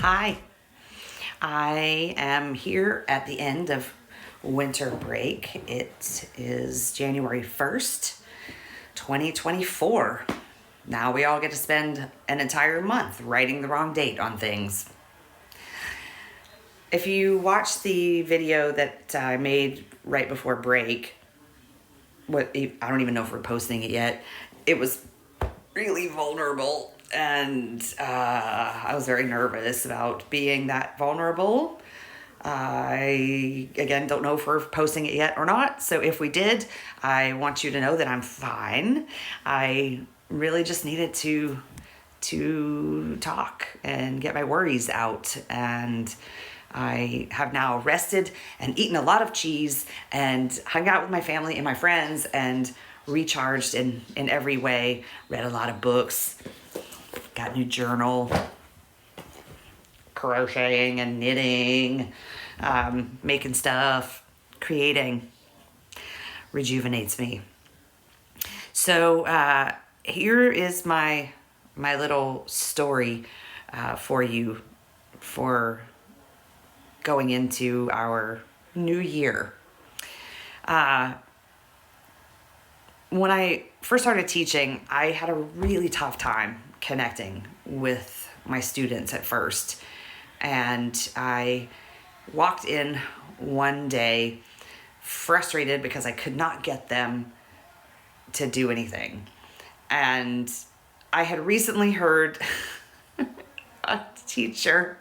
Hi, I am here at the end of winter break. It is January 1st, 2024. Now we all get to spend an entire month writing the wrong date on things. If you watch the video that I made right before break, I don't even know if we're posting it yet. It was really vulnerable, and I was very nervous about being that vulnerable. I, again, don't know if we're posting it yet or not. So if we did, I want you to know that I'm fine. I really just needed to talk and get my worries out. And I have now rested and eaten a lot of cheese and hung out with my family and my friends and recharged in every way. Read a lot of books, got a new journal, crocheting and knitting, making stuff, creating rejuvenates me. So here is my little story for you for going into our new year. When I first started teaching, I had a really tough time connecting with my students at first. And I walked in one day frustrated because I could not get them to do anything. And I had recently heard a teacher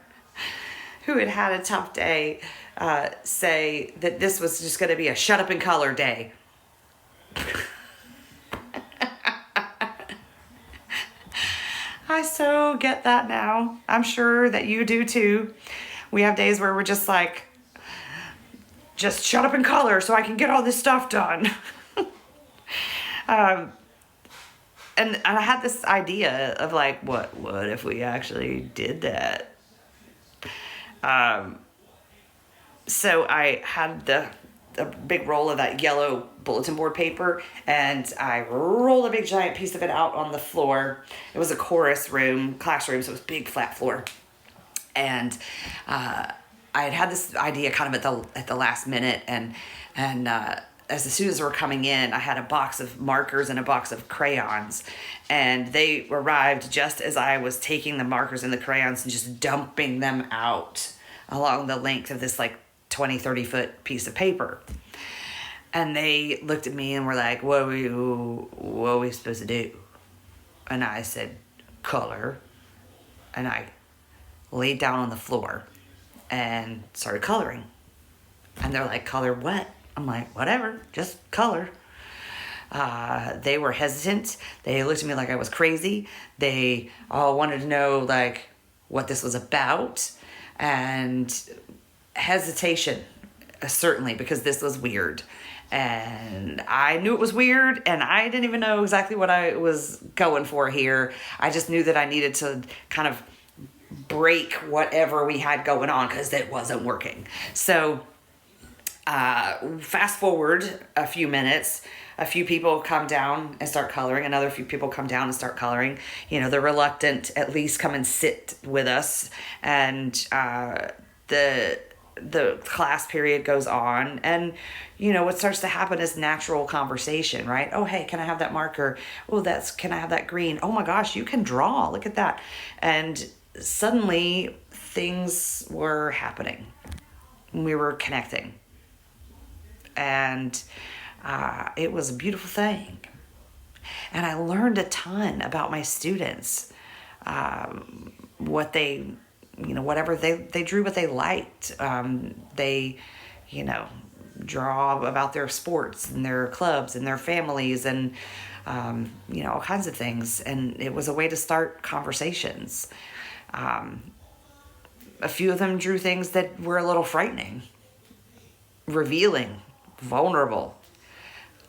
who had had a tough day say that this was just going to be a shut up and color day. I so get that now. I'm sure that you do too. We have days where we're just like, just shut up and color so I can get all this stuff done. And I had this idea of like, what if we actually did that? So I had the big roll of that yellow bulletin board paper, and I rolled a big giant piece of it out on the floor. It was a classroom, so it was big flat floor. And I had this idea kind of at the last minute, and as the students were coming in, I had a box of markers and a box of crayons, and they arrived just as I was taking the markers and the crayons and just dumping them out along the length of this like 20-30 foot piece of paper. And they looked at me and were like, what are we supposed to do? And I said, color. And I laid down on the floor and started coloring. And they're like, color what? I'm like, whatever, just color. They were hesitant. They looked at me like I was crazy. They all wanted to know like what this was about. And hesitation, certainly, because this was weird. And I knew it was weird, and I didn't even know exactly what I was going for here. I just knew that I needed to kind of break whatever we had going on because it wasn't working. So fast forward a few minutes, a few people come down and start coloring. Another few people come down and start coloring. You know, the reluctant at least come and sit with us. And the class period goes on, and you know what starts to happen is natural conversation, right? Oh, hey, can I have that marker? Oh, can I have that green? Oh my gosh, you can draw, look at that. And suddenly things were happening. We were connecting, and it was a beautiful thing. And I learned a ton about my students, whatever they drew, what they liked. They, draw about their sports and their clubs and their families and, all kinds of things. And it was a way to start conversations. A few of them drew things that were a little frightening, revealing, vulnerable.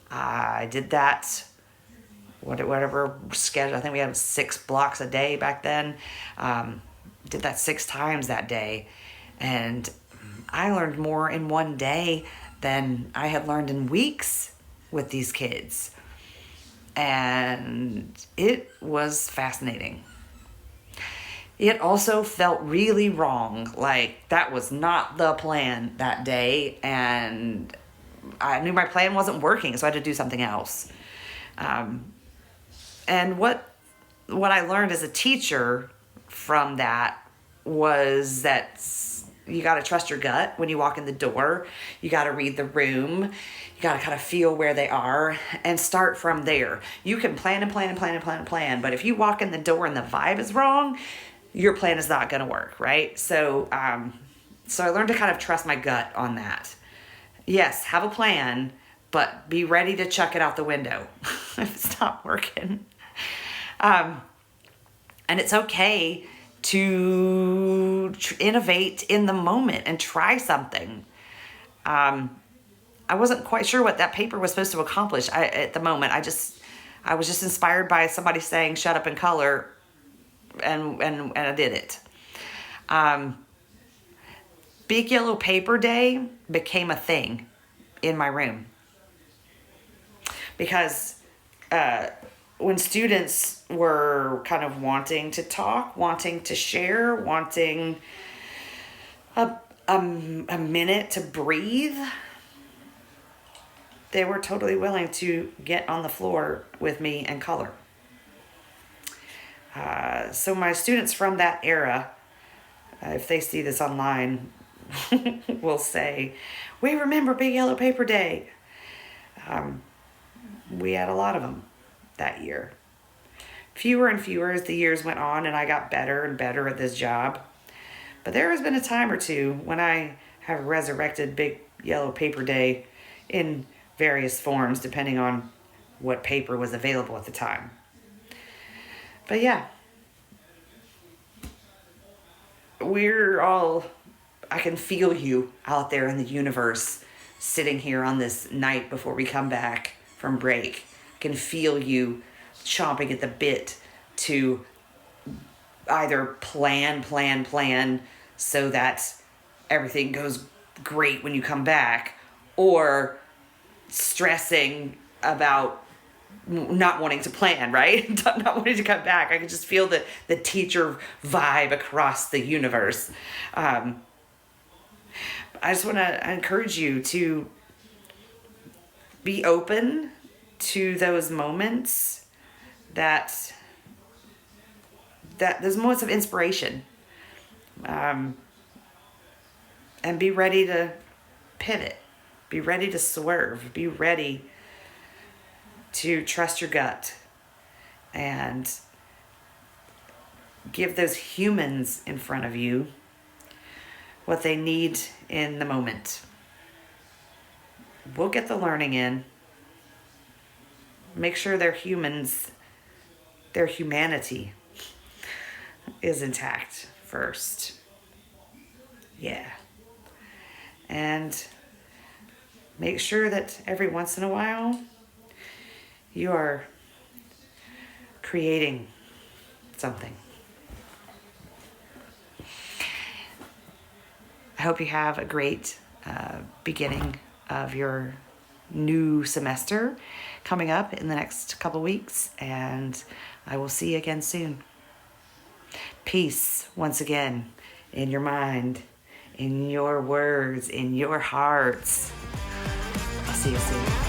I did that, whatever schedule. I think we had 6 blocks a day back then. Did that 6 times that day, and I learned more in one day than I had learned in weeks with these kids, and it was fascinating. it also felt really wrong. Like, that was not the plan that day, and I knew my plan wasn't working, so I had to do something else. And what I learned as a teacher from that was that you got to trust your gut when you walk in the door. You got to read the room. You got to kind of feel where they are and start from there. You can plan and plan and plan and plan and plan, but if you walk in the door and the vibe is wrong, your plan is not going to work, right? So I learned to kind of trust my gut on that. Yes, have a plan, but be ready to chuck it out the window if it's not working. And it's okay to innovate in the moment and try something. I wasn't quite sure what that paper was supposed to accomplish at the moment. I was just inspired by somebody saying, shut up and color, and I did it. Big Yellow Paper Day became a thing in my room. Because when students were kind of wanting to talk, wanting to share, wanting a minute to breathe, they were totally willing to get on the floor with me and color. So my students from that era, if they see this online, will say, we remember Big Yellow Paper Day. We had a lot of them that year. Fewer and fewer as the years went on, and I got better and better at this job. But there has been a time or two when I have resurrected Big Yellow Paper Day in various forms, depending on what paper was available at the time. But yeah, I can feel you out there in the universe, sitting here on this night before we come back from break. I can feel you chomping at the bit to either plan so that everything goes great when you come back, or stressing about not wanting to plan, right? Not wanting to come back. I can just feel the teacher vibe across the universe. I just want to encourage you to be open to those moments, that those moments of inspiration, and be ready to pivot, be ready to swerve, be ready to trust your gut and give those humans in front of you what they need in the moment. We'll get the learning in. Make sure they're humans, their humanity is intact first. Yeah. And make sure that every once in a while you are creating something. I hope you have a great beginning of your new semester coming up in the next couple weeks, and I will see you again soon. Peace once again in your mind, in your words, in your hearts. I'll see you soon.